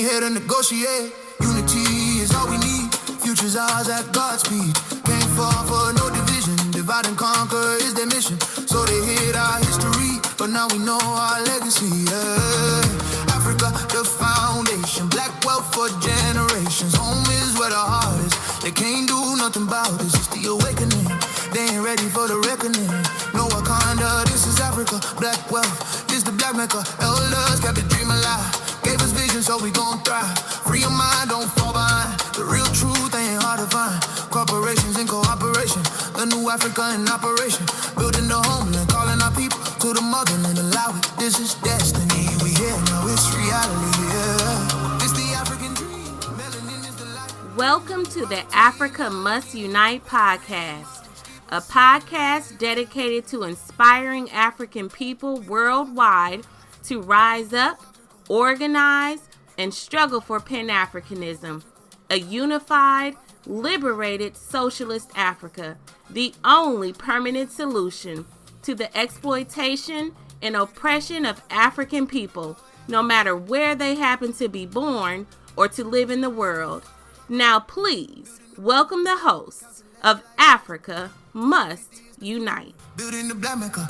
ain't here to negotiate. Unity is all we need. Future's ours at God's speed. Can't fall for no division. Divide and conquer is their mission. So they hid our history, but now we know our legacy. Yeah. Africa, the foundation. Black wealth for generations. Home is where the heart is. They can't do nothing about this. It's the awakening. They ain't ready for the reckoning. No Wakanda, this is Africa. Black wealth, this the black maker. Elders kept the dream alive. Gave us vision, so we gon' thrive. Free your mind, don't fall behind. The real truth ain't hard to find. Corporations in cooperation. The new Africa in operation. Building the homeland, calling our people to the motherland. Allow it, this is destiny. We here now, it's reality, yeah. It's the African dream. Melanin is the light. Welcome to the Africa Must Unite podcast. A podcast dedicated to inspiring African people worldwide to rise up, organize, and struggle for Pan-Africanism, a unified, liberated socialist Africa, the only permanent solution to the exploitation and oppression of African people, no matter where they happen to be born or to live in the world. Now please, welcome the hosts of Africa Must Unite. Building the black maker,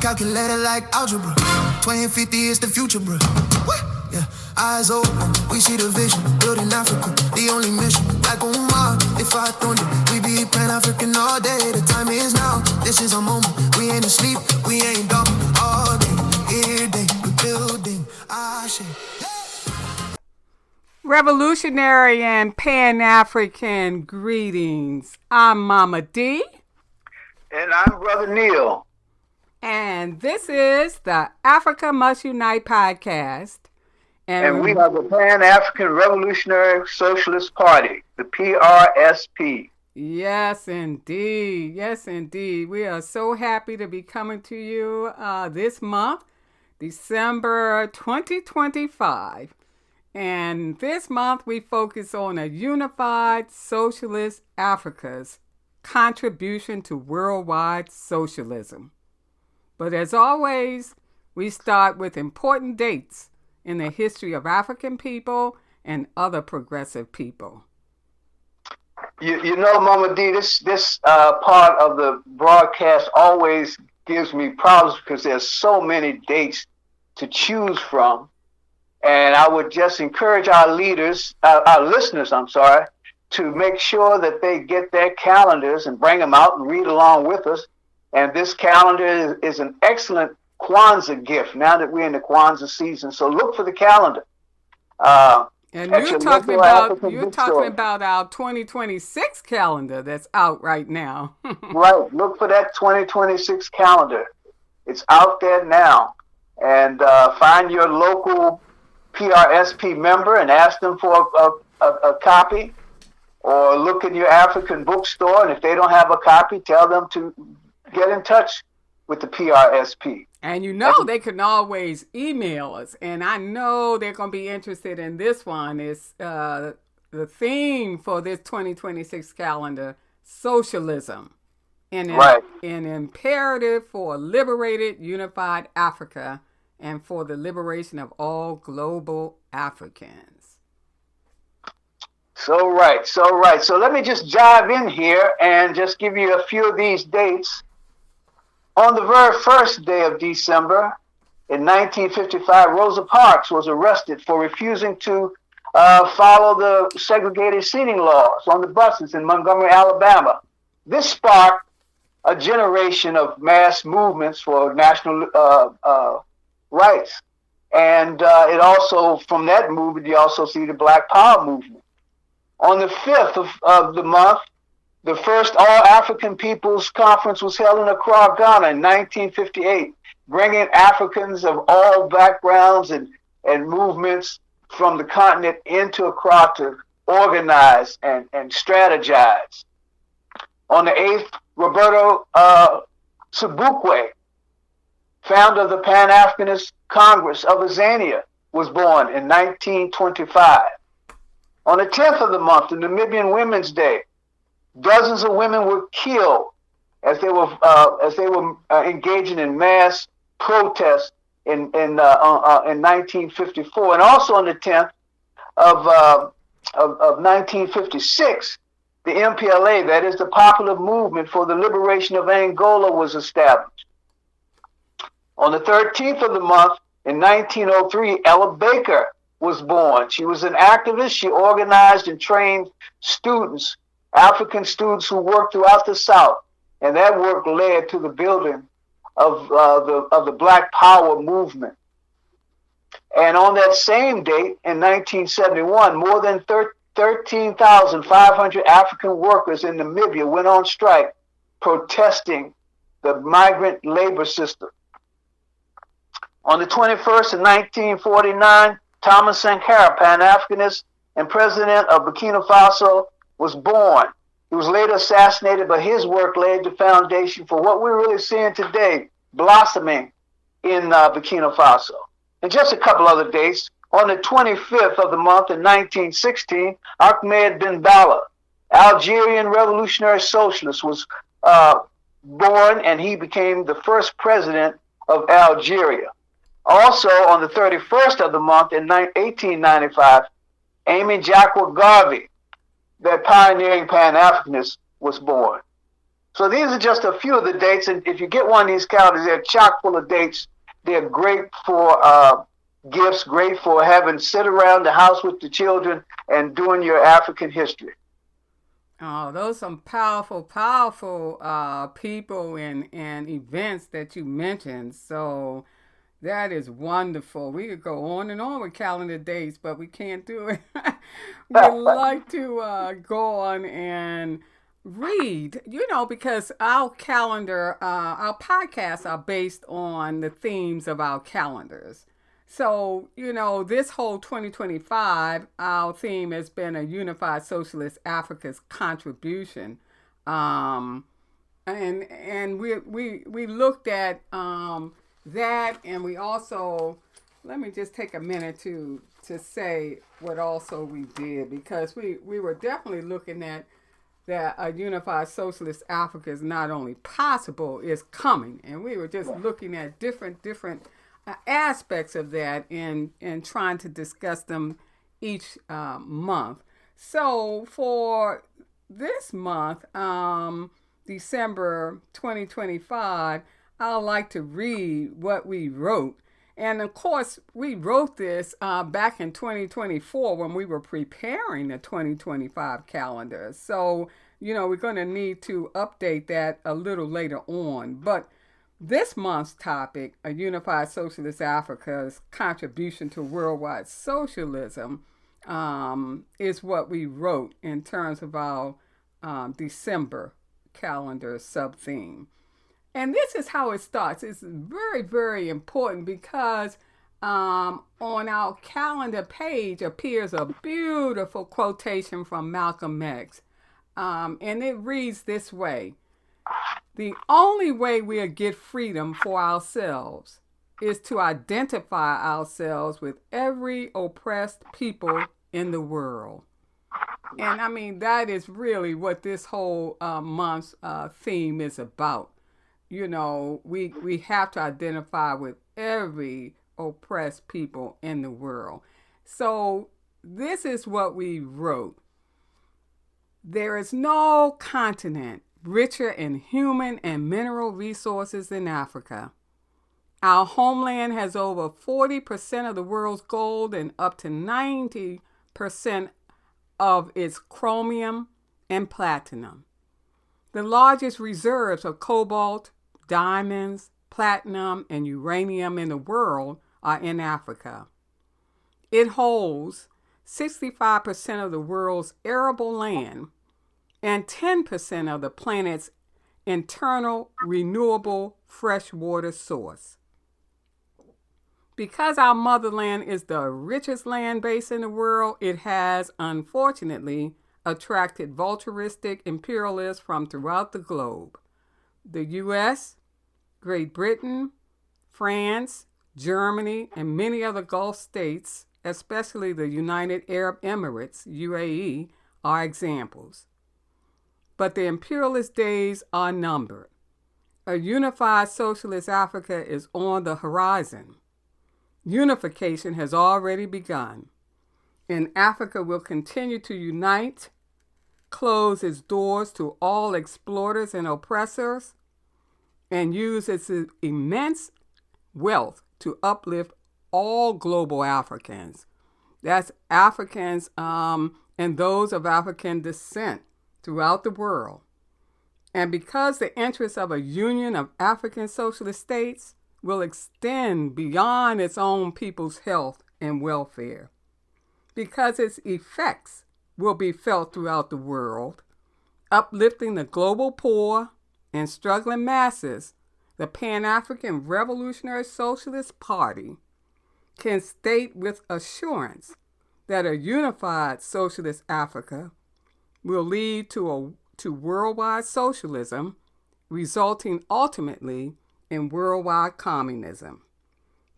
calculated like algebra. 2050 is the future, bro. What? Yeah, eyes open, we see the vision. Building Africa, the only mission. Like Omar, if I thunder, we be Pan-African all day. The time is now, this is our moment. We ain't asleep, we ain't dumb. All day, every day, we building our shit. Revolutionary and Pan-African greetings. I'm Mama D. And I'm Brother Neil. And this is the Africa Must Unite podcast. And we are the Pan-African Revolutionary Socialist Party, the PRSP. Yes, indeed. Yes, indeed. We are so happy to be coming to you this month, December 2025. And this month we focus on a unified socialist Africa's contribution to worldwide socialism. But as always, we start with important dates in the history of African people and other progressive people. You know, Mama D, this part of the broadcast always gives me problems because there's so many dates to choose from. And I would just encourage our listeners, to make sure that they get their calendars and bring them out and read along with us. And this calendar is an excellent Kwanzaa gift now that we're in the Kwanzaa season. So look for the calendar. And you're talking about our 2026 calendar that's out right now. Right. Look for that 2026 calendar. It's out there now. And find your local PRSP member and ask them for a copy, or look in your African bookstore, and if they don't have a copy, tell them to get in touch with the PRSP. And they can always email us, and I know they're going to be interested in this one. Is the theme for this 2026 calendar, socialism, an imperative for a liberated, unified Africa, and for the liberation of all global Africans. So right. So let me just dive in here and just give you a few of these dates. On the very first day of December in 1955, Rosa Parks was arrested for refusing to follow the segregated seating laws on the buses in Montgomery, Alabama. This sparked a generation of mass movements for national rights. And it also, from that movement, you also see the Black Power movement. On the 5th of the month, the first All-African Peoples Conference was held in Accra, Ghana in 1958, bringing Africans of all backgrounds and movements from the continent into Accra to organize and strategize. On the 8th, Roberto Sobukwe, founder of the Pan-Africanist Congress of Azania, was born in 1925. On the 10th of the month, the Namibian Women's Day, dozens of women were killed as they were engaging in mass protests in 1954. And also on the 10th, of, of 1956, the MPLA, that is the Popular Movement for the Liberation of Angola, was established. On the 13th of the month in 1903, Ella Baker was born. She was an activist. She organized and trained students, African students who worked throughout the South. And that work led to the building of the Black Power movement. And on that same date, in 1971, more than 13,500 African workers in Namibia went on strike protesting the migrant labor system. On the 21st of 1949, Thomas Sankara, Pan-Africanist and president of Burkina Faso, was born. He was later assassinated, but his work laid the foundation for what we're really seeing today, blossoming in Burkina Faso. And just a couple other dates. On the 25th of the month in 1916, Ahmed Ben Bella, Algerian revolutionary socialist, was born, and he became the first president of Algeria. Also, on the 31st of the month in 1895, Amy Jacques Garvey, that pioneering Pan-Africanist, was born. So these are just a few of the dates, and if you get one of these calendars, they're chock full of dates. They're great for gifts, great for having sit around the house with the children and doing your African history. Oh, those are some powerful, powerful people and events that you mentioned. So that is wonderful. We could go on and on with calendar dates, but we can't do it. We'd like to go on and read, because our calendar, our podcasts are based on the themes of our calendars. So, this whole 2025, our theme has been a unified socialist Africa's contribution. And we looked at that, and we also, let me just take a minute to say what also we did, because we were definitely looking at that a unified socialist Africa is not only possible, it's coming. And we were just looking at different aspects of that and trying to discuss them each month. So for this month, December 2025, I'd like to read what we wrote. And of course, we wrote this back in 2024 when we were preparing the 2025 calendar. So, we're going to need to update that a little later on. But this month's topic, a unified socialist Africa's contribution to worldwide socialism, is what we wrote in terms of our December calendar sub-theme. And this is how it starts. It's very, very important because on our calendar page appears a beautiful quotation from Malcolm X. And it reads this way: the only way we'll get freedom for ourselves is to identify ourselves with every oppressed people in the world. And I mean, that is really what this whole month's theme is about. We have to identify with every oppressed people in the world. So this is what we wrote. There is no continent richer in human and mineral resources than Africa. Our homeland has over 40% of the world's gold and up to 90% of its chromium and platinum. The largest reserves of cobalt, diamonds, platinum, and uranium in the world are in Africa. It holds 65% of the world's arable land and 10% of the planet's internal renewable freshwater source. Because our motherland is the richest land base in the world, it has, unfortunately, attracted vulturistic imperialists from throughout the globe. The U.S., Great Britain, France, Germany, and many other Gulf states, especially the United Arab Emirates, UAE, are examples. But the imperialist days are numbered. A unified socialist Africa is on the horizon. Unification has already begun. And Africa will continue to unite, close its doors to all exploiters and oppressors, and use its immense wealth to uplift all global Africans. That's Africans and those of African descent throughout the world. And because the interests of a union of African socialist states will extend beyond its own people's health and welfare, because its effects will be felt throughout the world, uplifting the global poor and struggling masses, the Pan-African Revolutionary Socialist Party can state with assurance that a unified socialist Africa will lead to worldwide socialism, resulting ultimately in worldwide communism.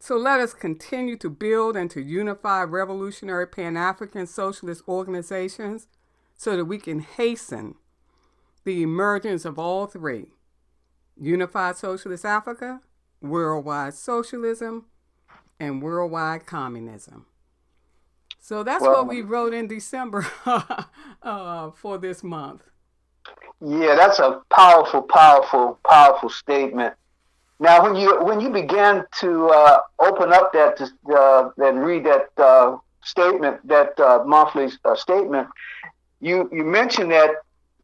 So let us continue to build and to unify revolutionary Pan-African socialist organizations so that we can hasten the emergence of all three: unified socialist Africa, worldwide socialism, and worldwide communism. So that's what we wrote in December for this month. Yeah, that's a powerful, powerful, powerful statement. Now, when you began to open up that and read that statement, that monthly statement, you mentioned that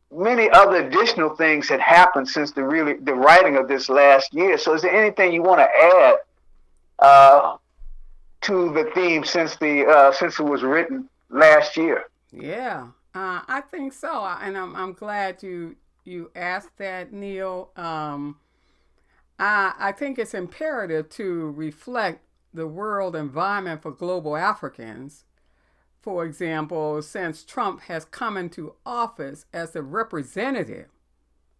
many other additional things had happened since the writing of this last year. So, is there anything you want to add to the theme since it was written last year? Yeah, I think so, and I'm glad you asked that, Neil. I think it's imperative to reflect the world environment for global Africans. For example, since Trump has come into office as the representative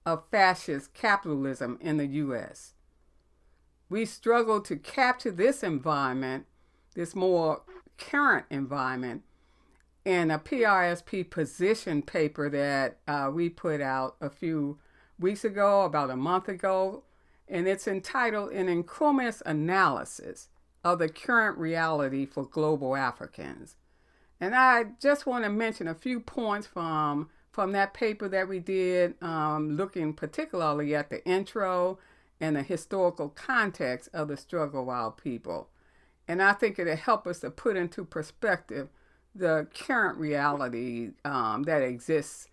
of fascist capitalism in the U.S., we struggle to capture this environment, this more current environment, in a PRSP position paper that we put out a few weeks ago, about a month ago, and it's entitled An Inclusive Analysis of the Current Reality for Global Africans. And I just want to mention a few points from that paper that we did, looking particularly at the intro and the historical context of the struggle of our people. And I think it'll help us to put into perspective the current reality that exists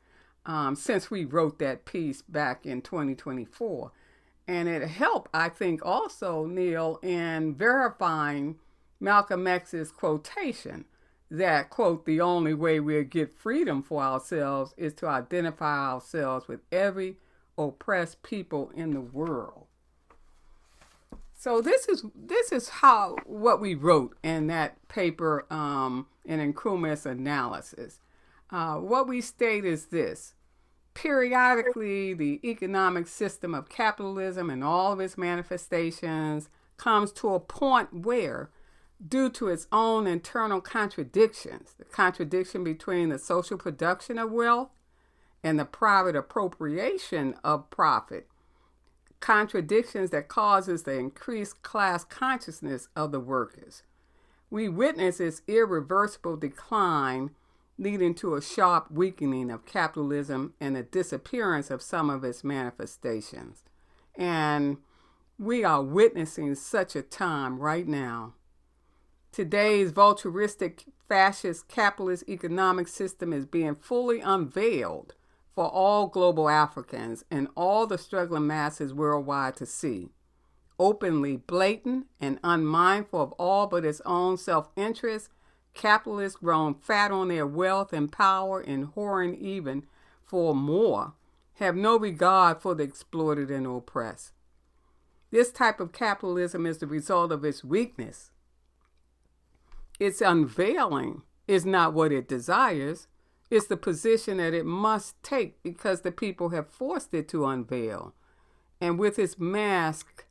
since we wrote that piece back in 2024. And it helped, I think, also, Neil, in verifying Malcolm X's quotation that, quote, the only way we'll get freedom for ourselves is to identify ourselves with every oppressed people in the world. So this is what we wrote in that paper, an inclusive analysis. What we state is this: periodically, the economic system of capitalism and all of its manifestations comes to a point where, due to its own internal contradictions, the contradiction between the social production of wealth and the private appropriation of profit, contradictions that causes the increased class consciousness of the workers, we witness its irreversible decline, leading to a sharp weakening of capitalism and the disappearance of some of its manifestations. And we are witnessing such a time right now. Today's vulturistic fascist capitalist economic system is being fully unveiled for all global Africans and all the struggling masses worldwide to see. Openly blatant and unmindful of all but its own self-interest, capitalists grown fat on their wealth and power and whoring even for more, have no regard for the exploited and oppressed. This type of capitalism is the result of its weakness. Its unveiling is not what it desires. It's the position that it must take because the people have forced it to unveil. And with its mask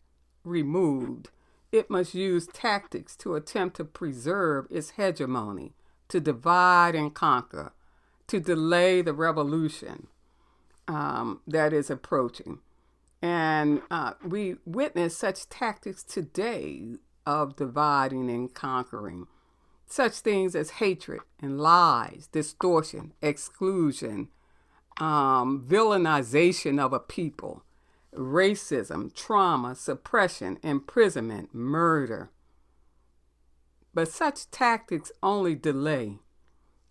removed, it must use tactics to attempt to preserve its hegemony, to divide and conquer, to delay the revolution that is approaching. And we witness such tactics today of dividing and conquering. such things as hatred and lies, distortion, exclusion, villainization of a people, racism, trauma, suppression, imprisonment, murder. But such tactics only delay.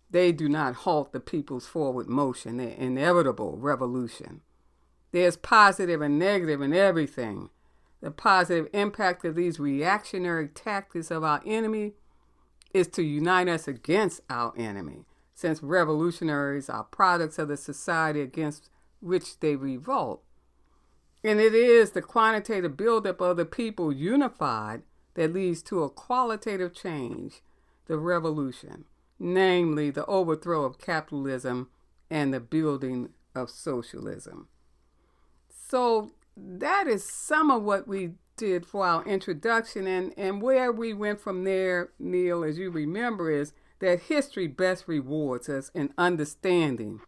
They do not halt the people's forward motion, the inevitable revolution. There's positive and negative in everything. The positive impact of these reactionary tactics of our enemy is to unite us against our enemy, since revolutionaries are products of the society against which they revolt. And it is the quantitative buildup of the people unified that leads to a qualitative change, the revolution, namely the overthrow of capitalism and the building of socialism. So that is some of what we did for our introduction, and where we went from there, Neil, as you remember, is that history best rewards us in understanding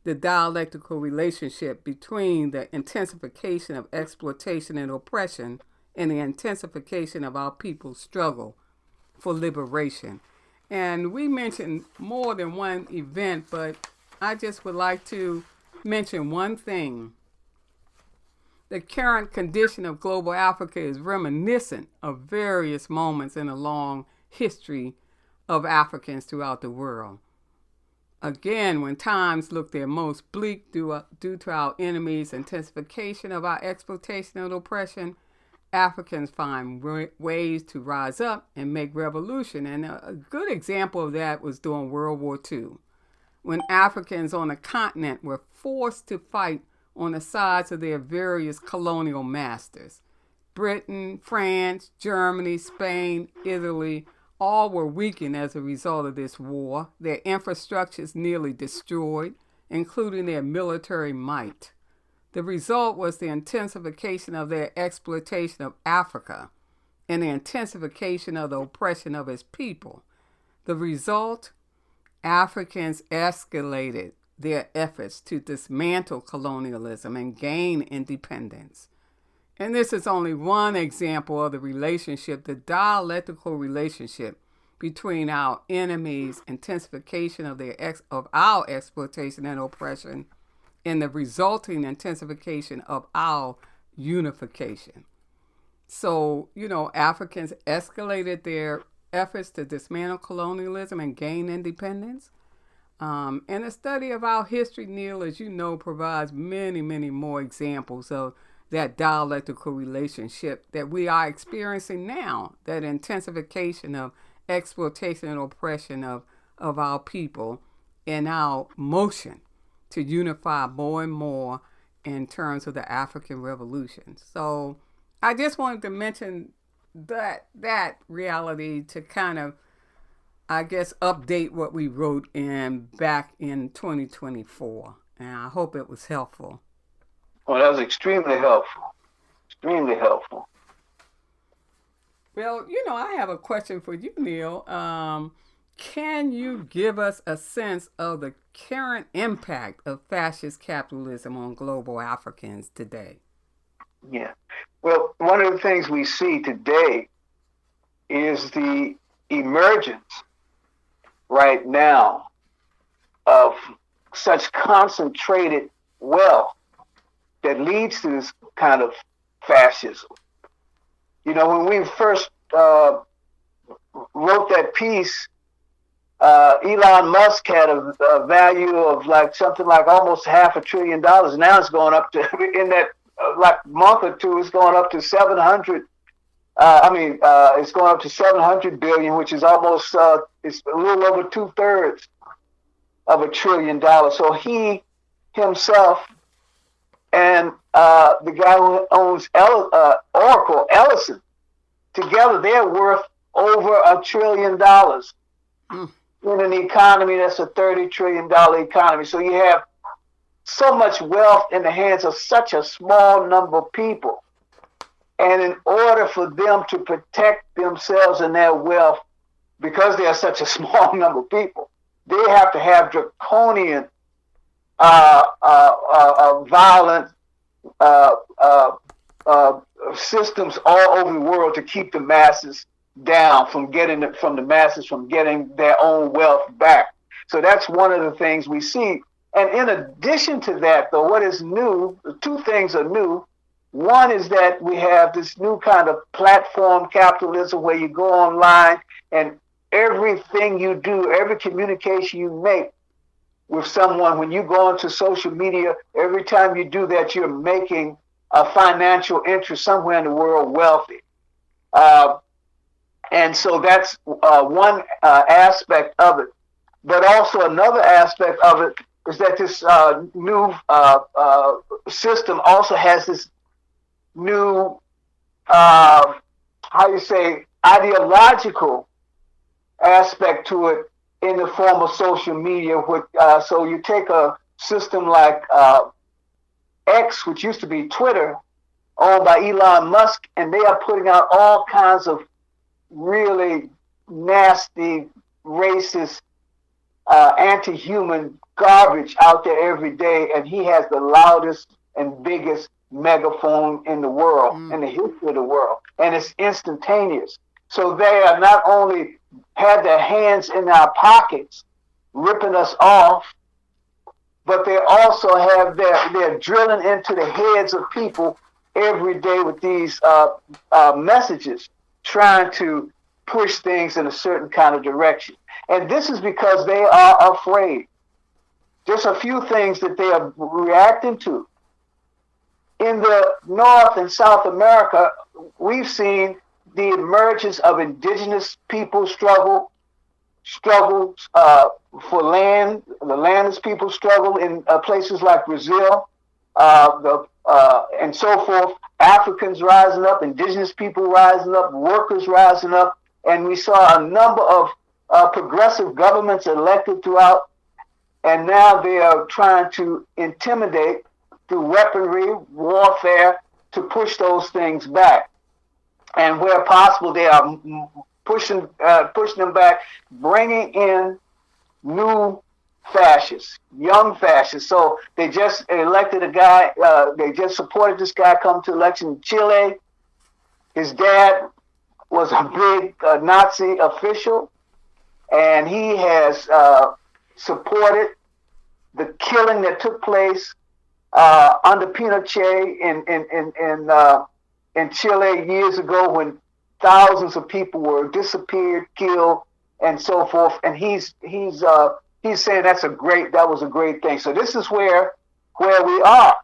the dialectical relationship between the intensification of exploitation and oppression and the intensification of our people's struggle for liberation. And we mentioned more than one event, but I just would like to mention one thing. The current condition of global Africa is reminiscent of various moments in a long history of Africans throughout the world. Again, when times look their most bleak due to our enemies' intensification of our exploitation and oppression, Africans find ways to rise up and make revolution. And a good example of that was during World War II, when Africans on the continent were forced to fight on the sides of their various colonial masters. Britain, France, Germany, Spain, Italy, all were weakened as a result of this war, their infrastructures nearly destroyed, including their military might. The result was the intensification of their exploitation of Africa and the intensification of the oppression of its people. The result, Africans escalated their efforts to dismantle colonialism and gain independence. And this is only one example of the relationship, the dialectical relationship between our enemies' intensification of our exploitation and oppression and the resulting intensification of our unification. So, Africans escalated their efforts to dismantle colonialism and gain independence. And the study of our history, Neil, as you know, provides many, many more examples of that dialectical relationship that we are experiencing now, that intensification of exploitation and oppression of our people and our motion to unify more and more in terms of the African Revolution. So I just wanted to mention that reality to kind of, I guess, update what we wrote back in 2024. And I hope it was helpful. Well, that was extremely helpful. Extremely helpful. Well, I have a question for you, Neil. Can you give us a sense of the current impact of fascist capitalism on global Africans today? Yeah. Well, one of the things we see today is the emergence right now of such concentrated wealth that leads to this kind of fascism. When we first wrote that piece, Elon Musk had a value of something like almost $500 billion. Now it's going up to, in that month or two, it's going up to 700. It's going up to 700 billion, which is almost, it's a little over 2/3 of $1 trillion. So he himself and the guy who owns Oracle, Ellison, together they're worth over $1 trillion in an economy that's a $30 trillion economy. So you have so much wealth in the hands of such a small number of people. And in order for them to protect themselves and their wealth, because they are such a small number of people, they have to have draconian, violent systems all over the world to keep the masses down from getting it from the masses, from getting their own wealth back. So that's one of the things we see. And in addition to that, though, what is new, two things are new. One is that we have this new kind of platform capitalism where you go online and everything you do, every communication you make with someone, when you go into social media, every time you do that, you're making a financial interest somewhere in the world wealthy. And so that's one aspect of it. But also another aspect of it is that this new system also has this new, ideological aspect to it in the form of social media. So you take a system like X, which used to be Twitter, owned by Elon Musk, and they are putting out all kinds of really nasty, racist, anti-human garbage out there every day, and he has the loudest and biggest megaphone in the world, in the history of the world, and it's instantaneous. So they are not only had their hands in our pockets, ripping us off, but they also have they're drilling into the heads of people every day with these messages, trying to push things in a certain kind of direction. And this is because they are afraid. Just a few things that they are reacting to. In the North and South America, we've seen the emergence of indigenous people struggles for land. The landless people struggle in places like Brazil, and so forth. Africans rising up, indigenous people rising up, workers rising up, and we saw a number of progressive governments elected throughout, and now they are trying to intimidate through weaponry, warfare, to push those things back. And where possible, they are pushing them back, bringing in new fascists, young fascists. So they just elected a guy, they just supported this guy come to election in Chile. His dad was a big Nazi official, and he has supported the killing that took place under Pinochet in Chile years ago, when thousands of people were disappeared, killed, and so forth. And he's saying that was a great thing. So this is where we are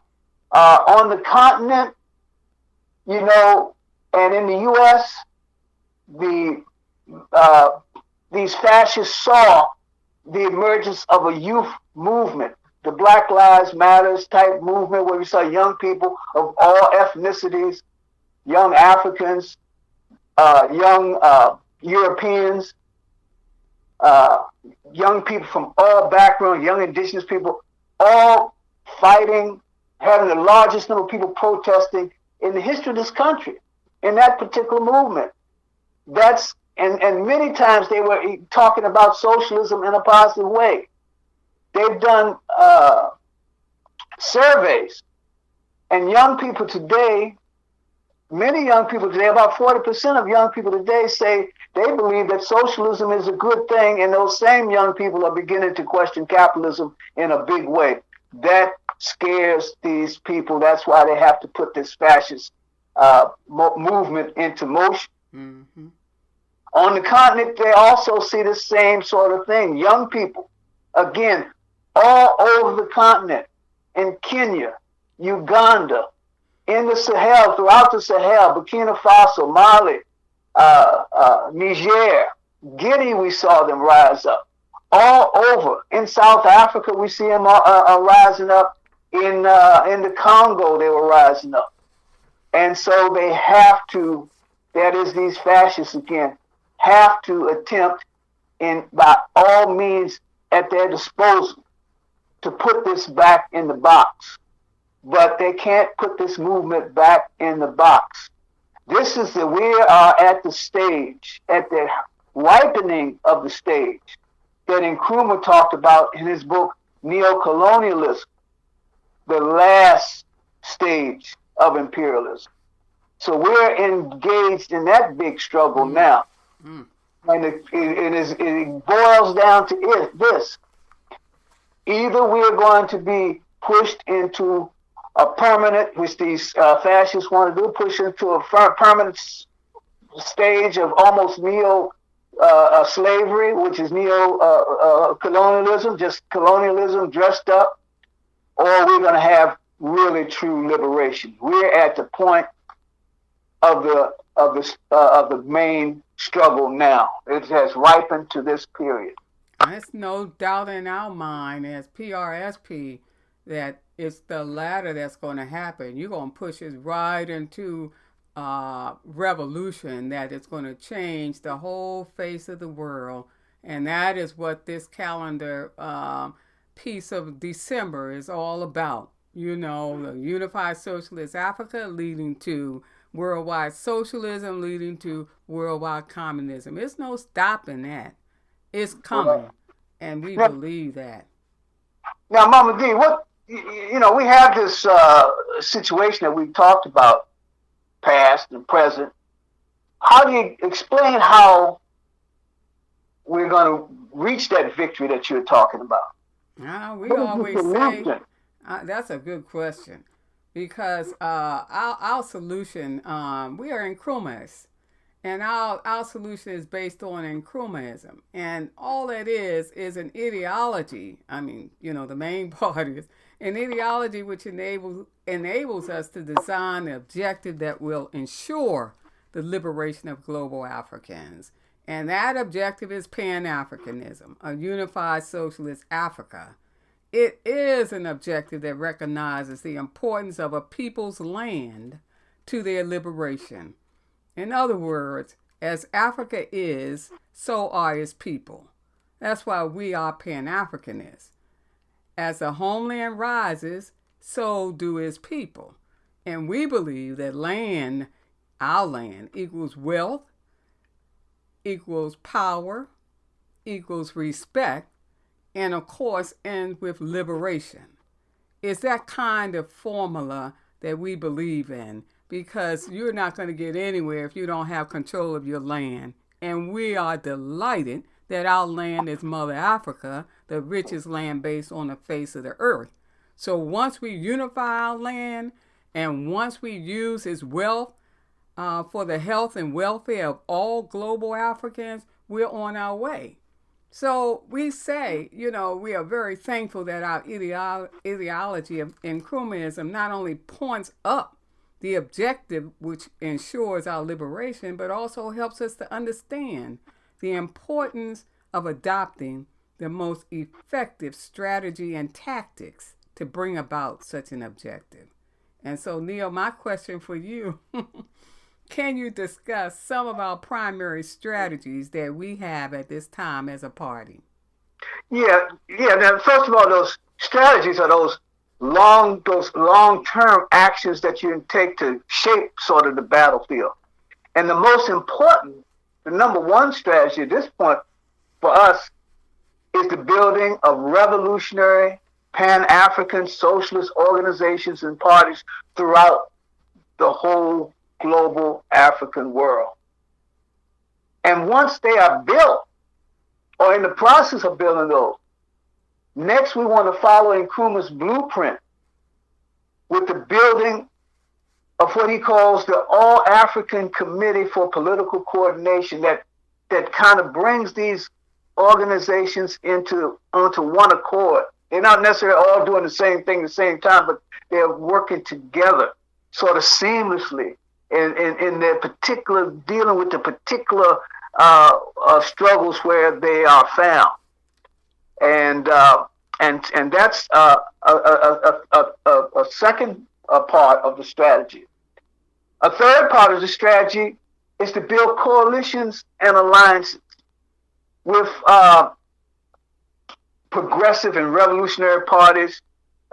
on the continent, and in the U.S. These fascists saw the emergence of a youth movement, the Black Lives Matters type movement, where we saw young people of all ethnicities, young Africans, young Europeans, young people from all backgrounds, young indigenous people, all fighting, having the largest number of people protesting in the history of this country, in that particular movement. And many times they were talking about socialism in a positive way. They've done surveys, and young people today, many young people today, about 40% of young people today say they believe that socialism is a good thing, and those same young people are beginning to question capitalism in a big way. That scares these people. That's why they have to put this fascist movement into motion. Mm-hmm. On the continent, they also see the same sort of thing. Young people, again, all over the continent, in Kenya, Uganda, in the Sahel, throughout the Sahel, Burkina Faso, Mali, Niger, Guinea, we saw them rise up. All over. In South Africa, we see them rising up. In the Congo, they were rising up. And so they have to, that is these fascists again, have to attempt by all means at their disposal to put this back in the box. But they can't put this movement back in the box. We are at the stage, at the ripening of the stage that Nkrumah talked about in his book, Neo-Colonialism, the last stage of imperialism. So we're engaged in that big struggle now. And it boils down to this. Either we are going to be pushed into a permanent, which these fascists want to do, push into a permanent stage of almost neo-slavery, which is neo-colonialism, just colonialism dressed up, or we're going to have really true liberation. We're at the point of the main struggle now. It has ripened to this period. There's no doubt in our mind as PRSP that it's the latter that's going to happen. You're going to push us right into revolution that is going to change the whole face of the world. And that is what this calendar piece of December is all about. You know, the unified socialist Africa leading to worldwide socialism, leading to worldwide communism. There's no stopping that. It's coming, and we believe that. Now, Mama D, we have this situation that we've talked about, past and present. How do you explain how we're going to reach that victory that you're talking about? We always say, that's a good question, because our solution, we are Nkrumahs. And our solution is based on Nkrumahism. And all that is an ideology. I mean, the main part is an ideology which enables us to design the objective that will ensure the liberation of global Africans. And that objective is Pan-Africanism, a unified socialist Africa. It is an objective that recognizes the importance of a people's land to their liberation. In other words, as Africa is, so are its people. That's why we are Pan-Africanists. As the homeland rises, so do its people. And we believe that land, our land, equals wealth, equals power, equals respect, and of course ends with liberation. It's that kind of formula that we believe in, because you're not going to get anywhere if you don't have control of your land. And we are delighted that our land is Mother Africa, the richest land base on the face of the earth. So once we unify our land, and once we use its wealth for the health and welfare of all global Africans, we're on our way. So we say, we are very thankful that our ideology of Nkrumahism not only points up the objective which ensures our liberation, but also helps us to understand the importance of adopting the most effective strategy and tactics to bring about such an objective. And so, Neil, my question for you, can you discuss some of our primary strategies that we have at this time as a party? Yeah. Now, first of all, those strategies are those long-term actions that you can take to shape sort of the battlefield. And the most important, the number one strategy at this point for us is the building of revolutionary Pan-African socialist organizations and parties throughout the whole global African world. And once they are built, or in the process of building those, next, we want to follow Nkrumah's blueprint with the building of what he calls the All-African Committee for Political Coordination that kind of brings these organizations onto one accord. They're not necessarily all doing the same thing at the same time, but they're working together sort of seamlessly in their particular, dealing with the particular struggles where they are found. And that's a second part of the strategy. A third part of the strategy is to build coalitions and alliances with progressive and revolutionary parties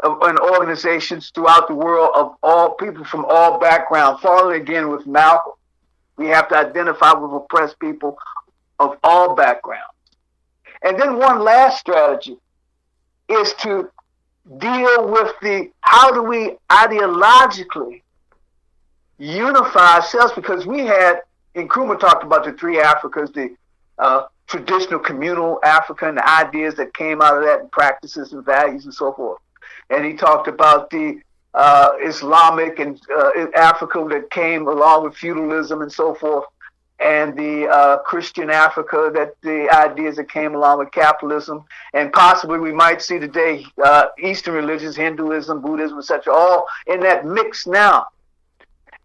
and organizations throughout the world of all people from all backgrounds. Following again with Malcolm, we have to identify with oppressed people of all backgrounds. And then one last strategy is to deal with how do we ideologically unify ourselves, because we had Nkrumah talked about the three Africas, the traditional communal Africa and the ideas that came out of that, and practices and values and so forth. And he talked about the Islamic and Africa that came along with feudalism and so forth, and the Christian Africa, that the ideas that came along with capitalism, and possibly we might see today Eastern religions, Hinduism, Buddhism, etc., all in that mix now.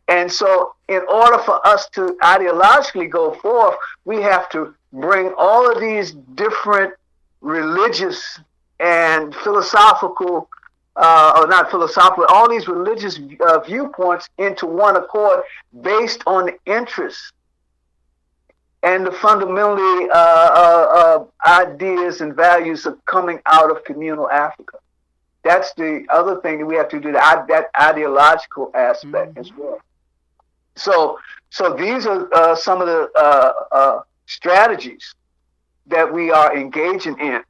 And so in order for us to ideologically go forth, we have to bring all of these different religious and philosophical, or not philosophical, all these religious viewpoints into one accord based on the interests and the fundamentally ideas and values of coming out of communal Africa. That's the other thing that we have to do, that ideological aspect as well. So these are some of the strategies that we are engaging in.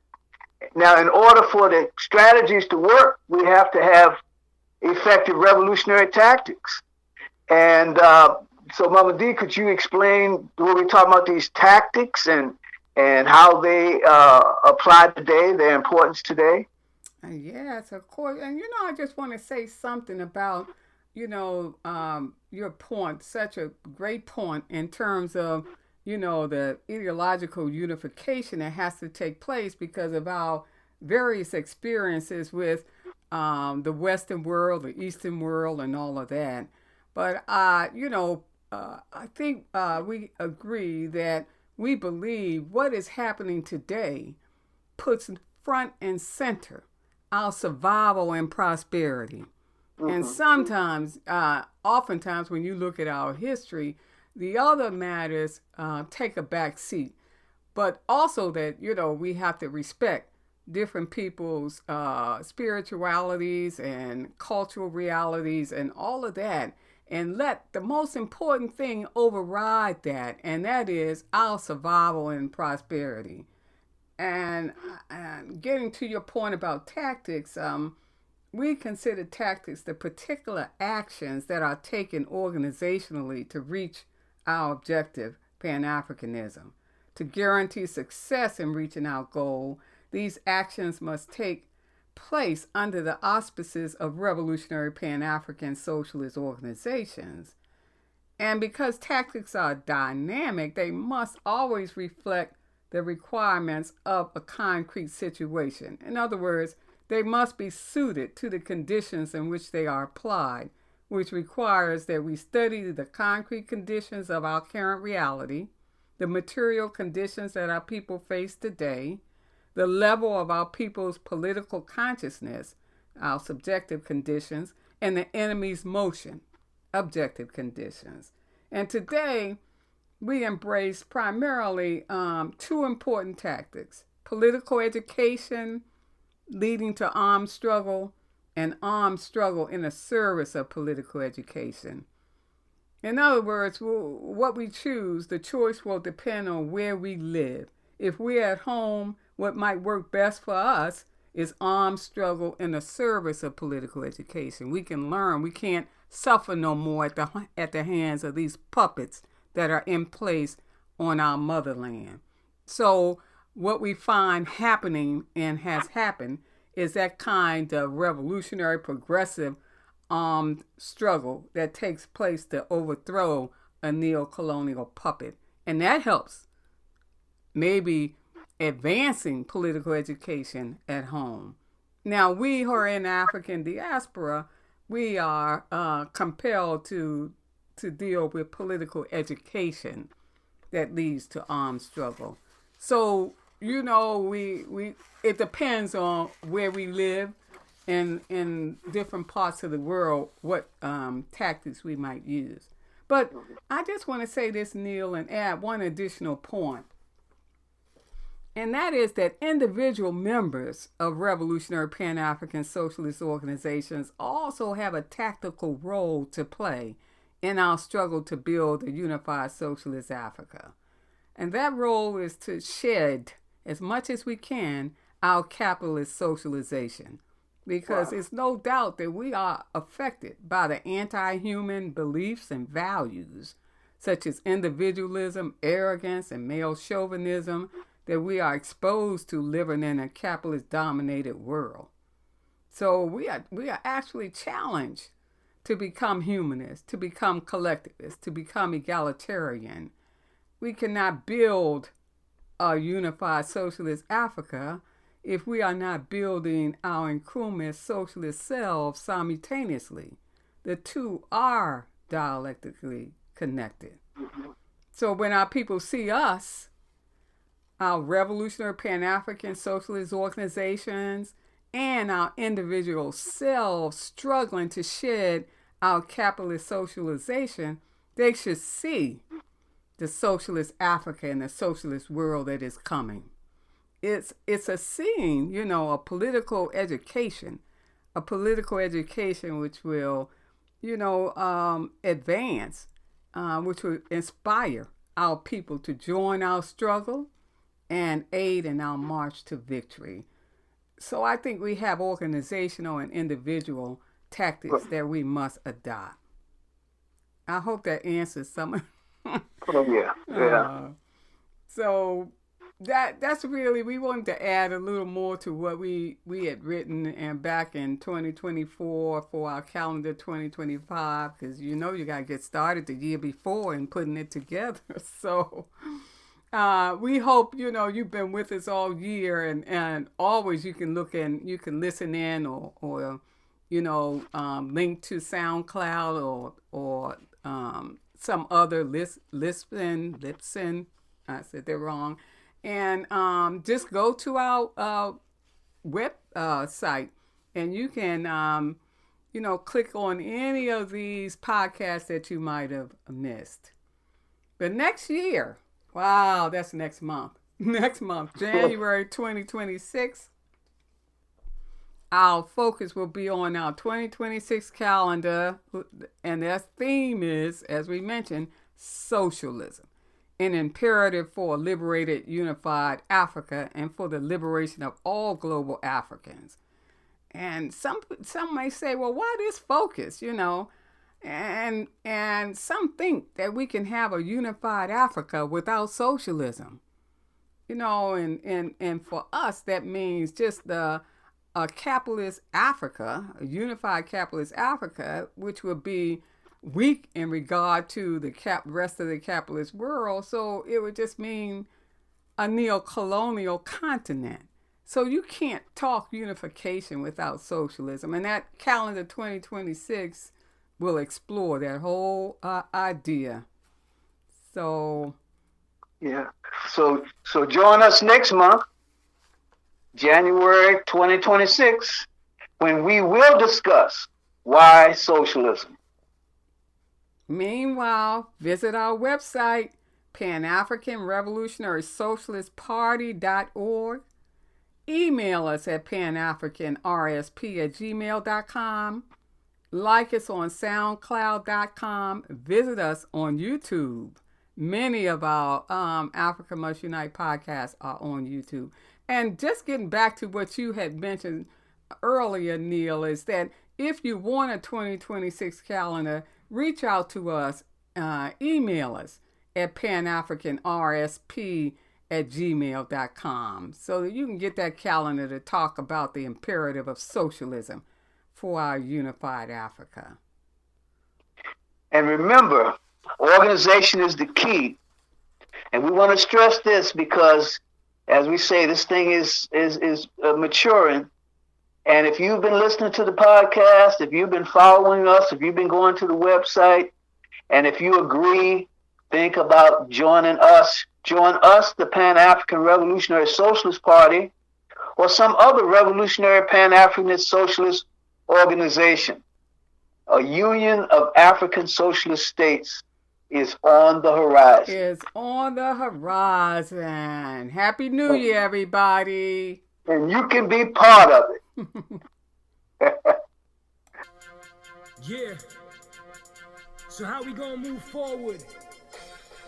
Now, in order for the strategies to work, we have to have effective revolutionary tactics. And so, Mama D, could you explain when we talk about these tactics and how they apply today, their importance today? Yes, of course. And, I just want to say something about, your point, such a great point in terms of, the ideological unification that has to take place because of our various experiences with the Western world, the Eastern world, and all of that. But, I think we agree that we believe what is happening today puts front and center our survival and prosperity. And sometimes, oftentimes, when you look at our history, the other matters take a back seat. But also that, we have to respect different people's spiritualities and cultural realities and all of that. And let the most important thing override that, and that is our survival and prosperity. And getting to your point about tactics, we consider tactics the particular actions that are taken organizationally to reach our objective, Pan-Africanism. To guarantee success in reaching our goal, these actions must take place under the auspices of revolutionary Pan-African socialist organizations. And because tactics are dynamic, they must always reflect the requirements of a concrete situation. In other words, they must be suited to the conditions in which they are applied, which requires that we study the concrete conditions of our current reality, the material conditions that our people face today, the level of our people's political consciousness, our subjective conditions, and the enemy's motion, objective conditions. And today, we embrace primarily two important tactics: political education leading to armed struggle, and armed struggle in the service of political education. In other words, what we choose, the choice will depend on where we live. If we're at home, what might work best for us is armed struggle in the service of political education. We can learn. We can't suffer no more at the hands of these puppets that are in place on our motherland. So what we find happening and has happened is that kind of revolutionary, progressive armed struggle that takes place to overthrow a neo-colonial puppet. And that helps maybe advancing political education at home. Now, we who are in the African diaspora, we are compelled to deal with political education that leads to armed struggle. So, it depends on where we live and in different parts of the world, what tactics we might use. But I just want to say this, Neil, and add one additional point. And that is that individual members of revolutionary Pan-African socialist organizations also have a tactical role to play in our struggle to build a unified socialist Africa. And that role is to shed, as much as we can, our capitalist socialization. Because it's no doubt that we are affected by the anti-human beliefs and values such as individualism, arrogance, and male chauvinism that we are exposed to living in a capitalist-dominated world. So we are actually challenged to become humanists, to become collectivists, to become egalitarian. We cannot build a unified socialist Africa if we are not building our incremental socialist selves simultaneously. The two are dialectically connected. So when our people see us, our revolutionary Pan-African socialist organizations, and our individual selves struggling to shed our capitalist socialization, they should see the socialist Africa and the socialist world that is coming. It's a seeing, a political education which will, advance, which will inspire our people to join our struggle and aid in our march to victory. So I think we have organizational and individual tactics that we must adopt. I hope that answers some. Yeah. So that's really, we wanted to add a little more to what we had written and back in 2024 for our calendar 2025, because you got to get started the year before and putting it together. So we hope you've been with us all year, and always you can look and you can listen in or link to SoundCloud or some other listen. I said they're wrong. And just go to our web site, and you can click on any of these podcasts that you might have missed. But next year, wow, that's next month. Next month, January 2026, our focus will be on our 2026 calendar, and that theme is, as we mentioned, socialism, an imperative for a liberated, unified Africa and for the liberation of all global Africans. And some may say, well, why this focus, And some think that we can have a unified Africa without socialism. And for us, that means just a capitalist Africa, a unified capitalist Africa, which would be weak in regard to the rest of the capitalist world. So it would just mean a neo-colonial continent. So you can't talk unification without socialism. And that calendar 2026 will explore that whole idea. So yeah. So join us next month, January 2026, when we will discuss why socialism. Meanwhile, visit our website, PanAfricanRevolutionarySocialistParty.org. Email us at panafricanrsp@gmail.com. Like us on SoundCloud.com. Visit us on YouTube. Many of our Africa Must Unite podcasts are on YouTube. And just getting back to what you had mentioned earlier, Neil, is that if you want a 2026 calendar, reach out to us, email us at panafricanrsp@gmail.com so that you can get that calendar to talk about the imperative of socialism for our unified Africa. And remember, organization is the key. And we want to stress this because, as we say, this thing is maturing. And if you've been listening to the podcast, if you've been following us, if you've been going to the website, and if you agree, think about joining us. Join us, the Pan-African Revolutionary Socialist Party, or some other revolutionary Pan-Africanist socialist organization. A union of African socialist states is on the horizon. It's on the horizon. Happy New Year, everybody. And you can be part of it. Yeah. So how we gonna move forward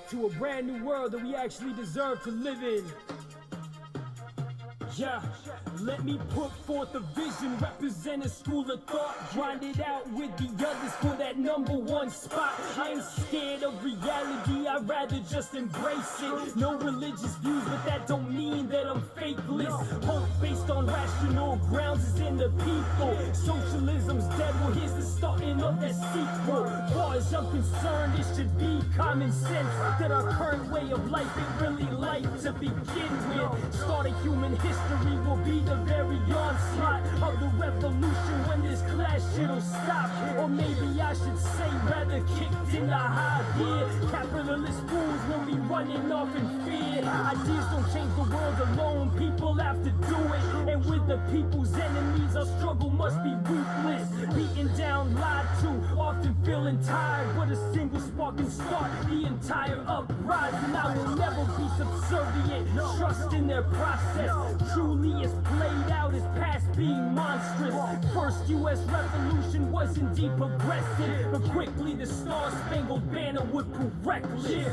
to a brand new world that we actually deserve to live in? Yeah, let me put forth a vision, represent a school of thought, grind it out with the others for that #1 spot. I ain't scared of reality, I'd rather just embrace it. No religious views, but that don't mean that I'm faithless. Hope based on rational grounds is in the people. Socialism's dead, well here's the starting of the sequel. Far as I'm concerned, it should be common sense that our current way of life ain't really life to begin with. Start of human history will be the very onslaught of the revolution. When this clash it'll stop, or maybe I should say rather kicked in the high gear. Capitalist fools will be running off in fear. Ideas don't change the world alone, people have to do it. And with the people's enemies, our struggle must be ruthless. Beaten down, lied to, often feeling tired, but a single spark can start the entire uprising. I will never be subservient, trust in their process. Truly it's played out as past being monstrous. First US revolution was indeed progressive, but quickly the Star-Spangled Banner would prove reckless.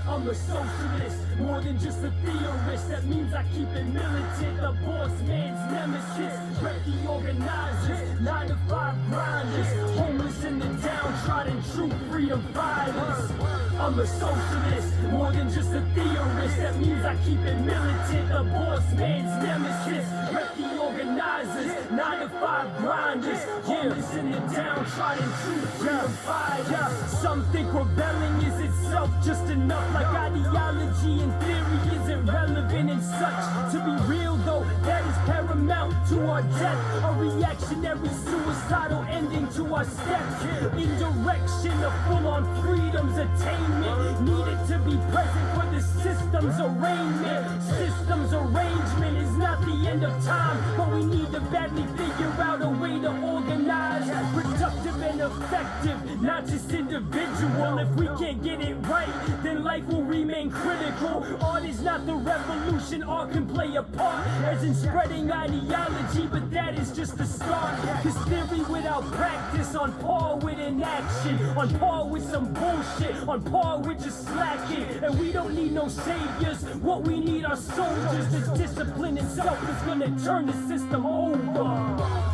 I'm a socialist, more than just a theorist. That means I keep it militant, the boss man's nemesis. Rep the organizers, 9 to 5 grinders, homeless in the downtrodden, true freedom fighters. I'm a socialist, more than just a theorist. That means I keep it militant, the boss man's nemesis. Rep the organizers, 9 to 5 grinders, homeless in the downtrodden, true freedom fighters. Some think rebelling is itself just enough, like ideology and theory isn't relevant and such. To be real though, that is paramount to our death, a reactionary suicidal ending to our steps. In direction of full-on freedom's attainment, needed to be present for the system's arraignment. System's arrangement is not the end of time, but we need to badly figure out a way to organize, productive and effective, not just individual. If we can't get it right, then life will remain critical. Art is not the revolution, art can play a part, as in spreading ideology, but that is just the start. Cause theory without practice, on par with inaction, on par with some bullshit, on par with just slacking. And we don't need no saviors, what we need are soldiers. The discipline itself is gonna turn the system over.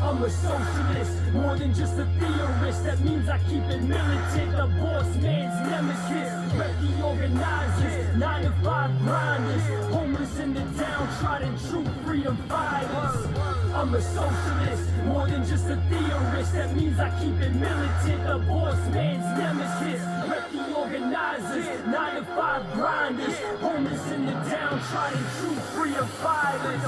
I'm a socialist, more than just a theorist. That means I keep it militant, the boss man's nemesis. Rep the organizers, 9 to 5 grinders, homeless in the downtrodden, true freedom fighters. I'm a socialist, more than just a theorist. That means I keep it militant, the boss man's nemesis. Rep the organizers, 9 to 5 grinders, homeless in the downtrodden, true freedom fighters.